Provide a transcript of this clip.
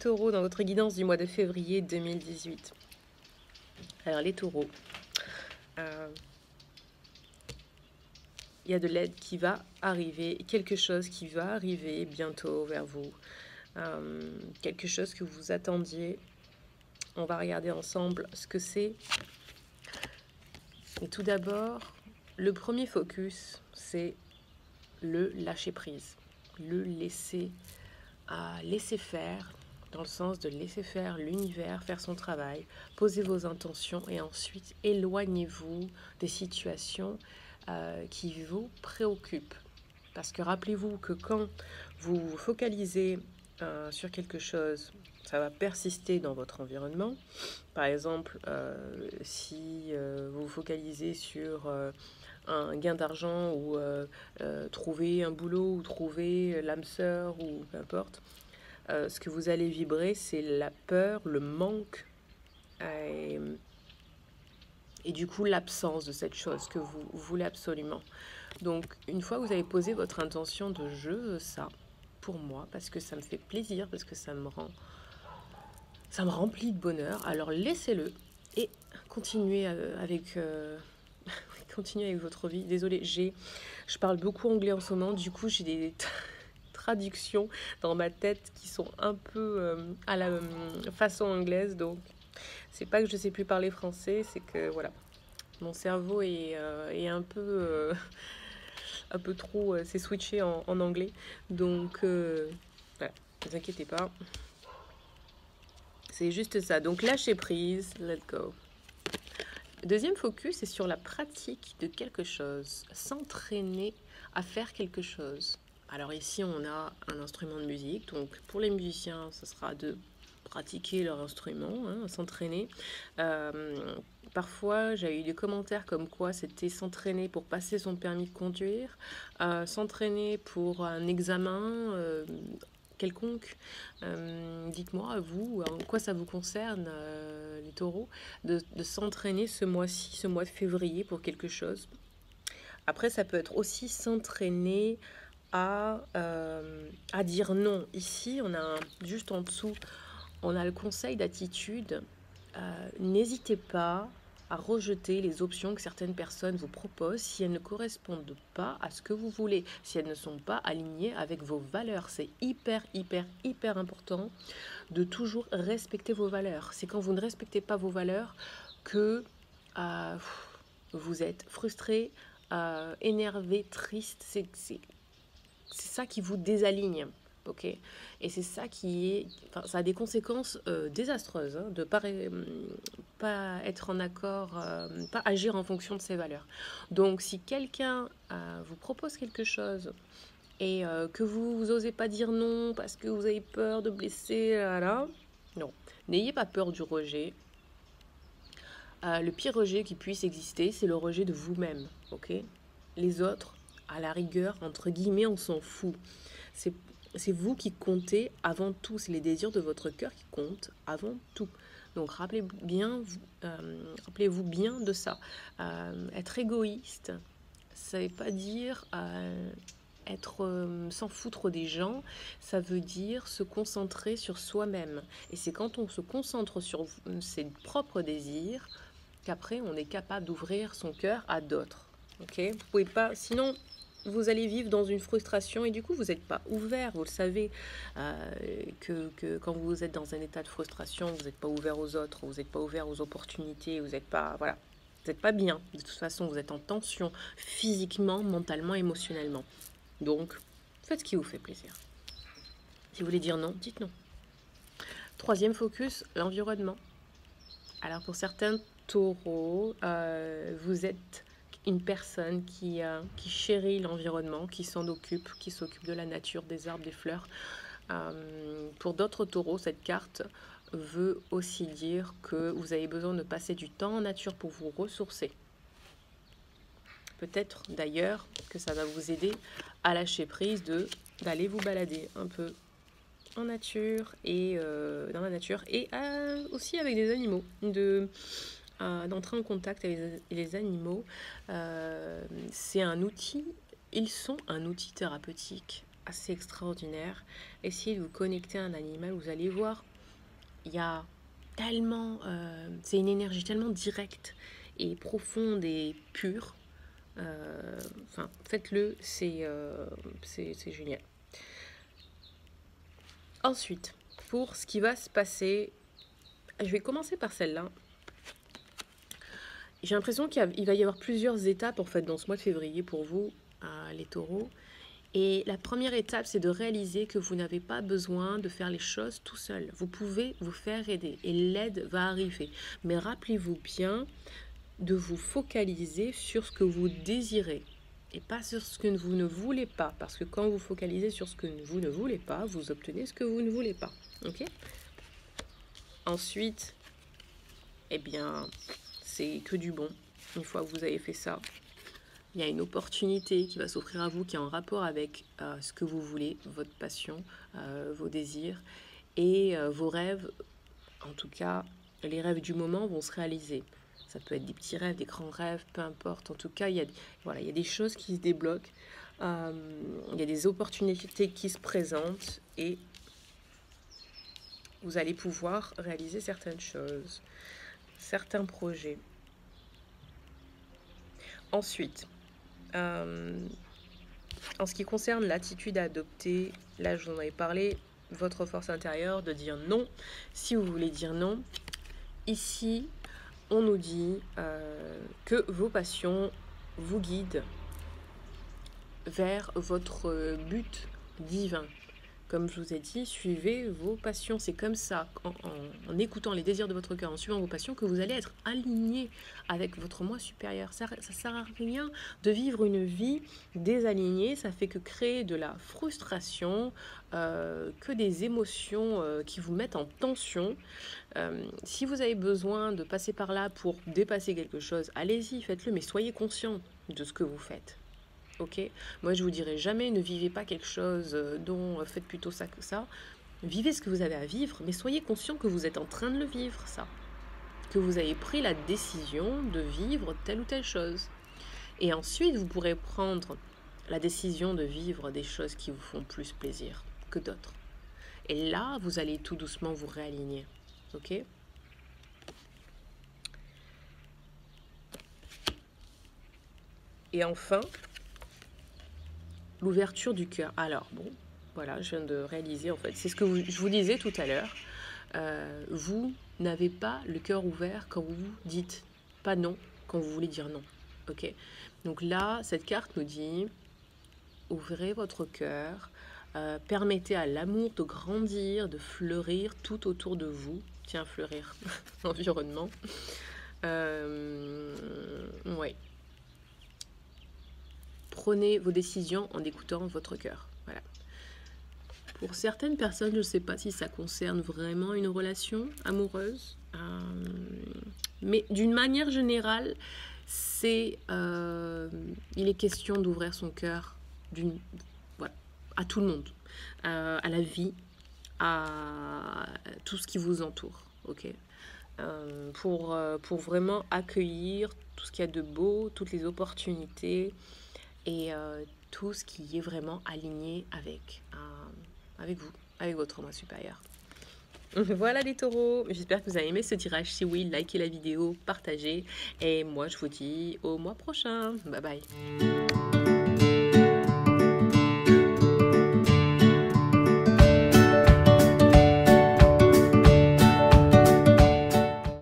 taureaux dans votre guidance du mois de février 2018. Alors les taureaux, il y a de l'aide qui va arriver, quelque chose qui va arriver bientôt vers vous, quelque chose que vous attendiez. On va regarder ensemble ce que c'est. Et tout d'abord, le premier focus, c'est le lâcher prise, le laisser faire, dans le sens de laisser faire l'univers, faire son travail, poser vos intentions et ensuite éloignez-vous des situations qui vous préoccupent. Parce que rappelez-vous que quand vous vous focalisez sur quelque chose, ça va persister dans votre environnement. Par exemple, si vous vous focalisez sur un gain d'argent ou trouver un boulot ou trouver l'âme sœur ou peu importe, ce que vous allez vibrer, c'est la peur, le manque et du coup l'absence de cette chose que vous voulez absolument. Donc une fois que vous avez posé votre intention de je veux ça pour moi parce que ça me fait plaisir, parce que ça me remplit de bonheur, alors laissez-le et continuez avec continuez avec votre vie. Désolée, je parle beaucoup anglais en ce moment, du coup j'ai des traductions dans ma tête qui sont un peu à la façon anglaise, donc c'est pas que je sais plus parler français, c'est que voilà, mon cerveau est un peu trop, c'est switché en anglais, donc voilà, ne vous inquiétez pas, c'est juste ça. Donc lâcher prise, let go. Deuxième focus est sur la pratique de quelque chose, s'entraîner à faire quelque chose. Alors ici on a un instrument de musique, donc pour les musiciens ce sera de pratiquer leur instrument, hein, s'entraîner. Parfois j'ai eu des commentaires comme quoi c'était s'entraîner pour passer son permis de conduire, s'entraîner pour un examen quelconque. Dites-moi, vous, en quoi ça vous concerne, les taureaux, de s'entraîner ce mois-ci, ce mois de février pour quelque chose. Après, ça peut être aussi s'entraîner à dire non. Ici, on a juste en dessous, on a le conseil d'attitude. N'hésitez pas à rejeter les options que certaines personnes vous proposent si elles ne correspondent pas à ce que vous voulez, si elles ne sont pas alignées avec vos valeurs. C'est hyper, hyper, hyper important de toujours respecter vos valeurs. C'est quand vous ne respectez pas vos valeurs que vous êtes frustré, énervé, triste. C'est ça qui vous désaligne. Ok, et c'est ça qui est, enfin, ça a des conséquences désastreuses, hein, de pas être en accord, pas agir en fonction de ses valeurs. Donc, si quelqu'un vous propose quelque chose et que vous n'osez pas dire non parce que vous avez peur de blesser, là, non, n'ayez pas peur du rejet. Le pire rejet qui puisse exister, c'est le rejet de vous-même. Ok, les autres, à la rigueur, entre guillemets, on s'en fout. C'est vous qui comptez avant tout, c'est les désirs de votre cœur qui comptent avant tout. Donc rappelez-vous bien de ça. Être égoïste, ça ne veut pas dire s'en foutre des gens, ça veut dire se concentrer sur soi-même. Et c'est quand on se concentre sur ses propres désirs qu'après on est capable d'ouvrir son cœur à d'autres. Ok, vous pouvez pas, sinon vous allez vivre dans une frustration et du coup vous n'êtes pas ouvert. Vous le savez que quand vous êtes dans un état de frustration, vous n'êtes pas ouvert aux autres, vous n'êtes pas ouvert aux opportunités, vous n'êtes pas, voilà, vous n'êtes pas bien. De toute façon, vous êtes en tension physiquement, mentalement, émotionnellement. Donc, faites ce qui vous fait plaisir. Si vous voulez dire non, dites non. Troisième focus, l'environnement. Alors pour certains taureaux, vous êtes une personne qui chérit l'environnement, qui s'en occupe, qui s'occupe de la nature, des arbres, des fleurs. Pour d'autres taureaux, cette carte veut aussi dire que vous avez besoin de passer du temps en nature pour vous ressourcer. Peut-être d'ailleurs que ça va vous aider à lâcher prise d'aller vous balader un peu en nature et dans la nature et aussi avec des animaux, d'entrer en contact avec les animaux. C'est un outil, ils sont un outil thérapeutique assez extraordinaire. Essayez de vous connecter à un animal, vous allez voir il y a tellement, c'est une énergie tellement directe et profonde et pure. Enfin, faites-le, c'est génial. Ensuite, pour ce qui va se passer, je vais commencer par celle-là. J'ai l'impression qu'il va y avoir plusieurs étapes en fait dans ce mois de février pour vous, les taureaux. Et la première étape, c'est de réaliser que vous n'avez pas besoin de faire les choses tout seul. Vous pouvez vous faire aider et l'aide va arriver. Mais rappelez-vous bien de vous focaliser sur ce que vous désirez et pas sur ce que vous ne voulez pas. Parce que quand vous focalisez sur ce que vous ne voulez pas, vous obtenez ce que vous ne voulez pas. Ok ? Ensuite, eh bien, c'est que du bon. Une fois que vous avez fait ça, il y a une opportunité qui va s'offrir à vous qui est en rapport avec ce que vous voulez, votre passion, vos désirs et vos rêves. En tout cas, les rêves du moment vont se réaliser. Ça peut être des petits rêves, des grands rêves, peu importe. En tout cas, il y a des choses qui se débloquent. Il y a des opportunités qui se présentent et vous allez pouvoir réaliser certaines choses, certains projets. Ensuite, en ce qui concerne l'attitude à adopter, là je vous en avais parlé, votre force intérieure de dire non. Si vous voulez dire non, ici on nous dit que vos passions vous guident vers votre but divin. Comme je vous ai dit, suivez vos passions. C'est comme ça, en écoutant les désirs de votre cœur, en suivant vos passions, que vous allez être aligné avec votre moi supérieur. Ça ne sert à rien de vivre une vie désalignée. Ça fait que créer de la frustration, que des émotions qui vous mettent en tension. Si vous avez besoin de passer par là pour dépasser quelque chose, allez-y, faites-le, mais soyez conscient de ce que vous faites. Ok, moi je vous dirai jamais ne vivez pas quelque chose dont faites plutôt ça que ça. Vivez ce que vous avez à vivre, mais soyez conscient que vous êtes en train de le vivre, ça. Que vous avez pris la décision de vivre telle ou telle chose. Et ensuite, vous pourrez prendre la décision de vivre des choses qui vous font plus plaisir que d'autres. Et là, vous allez tout doucement vous réaligner. Ok ? Et enfin, l'ouverture du cœur. Alors, bon, voilà, je viens de réaliser, en fait, c'est ce que je vous disais tout à l'heure. Vous n'avez pas le cœur ouvert quand vous dites pas non, quand vous voulez dire non. Ok ? Donc là, cette carte nous dit, ouvrez votre cœur, permettez à l'amour de grandir, de fleurir tout autour de vous. Tiens, fleurir, l'environnement. Ouais. Prenez vos décisions en écoutant votre cœur. Voilà. Pour certaines personnes, je ne sais pas si ça concerne vraiment une relation amoureuse, mais d'une manière générale, il est question d'ouvrir son cœur voilà, à tout le monde, à la vie, à tout ce qui vous entoure. Ok, pour vraiment accueillir tout ce qu'il y a de beau, toutes les opportunités et tout ce qui est vraiment aligné avec vous, avec votre moi supérieur. Voilà les taureaux, j'espère que vous avez aimé ce tirage. Si oui, likez la vidéo, partagez. Et moi, je vous dis au mois prochain. Bye bye.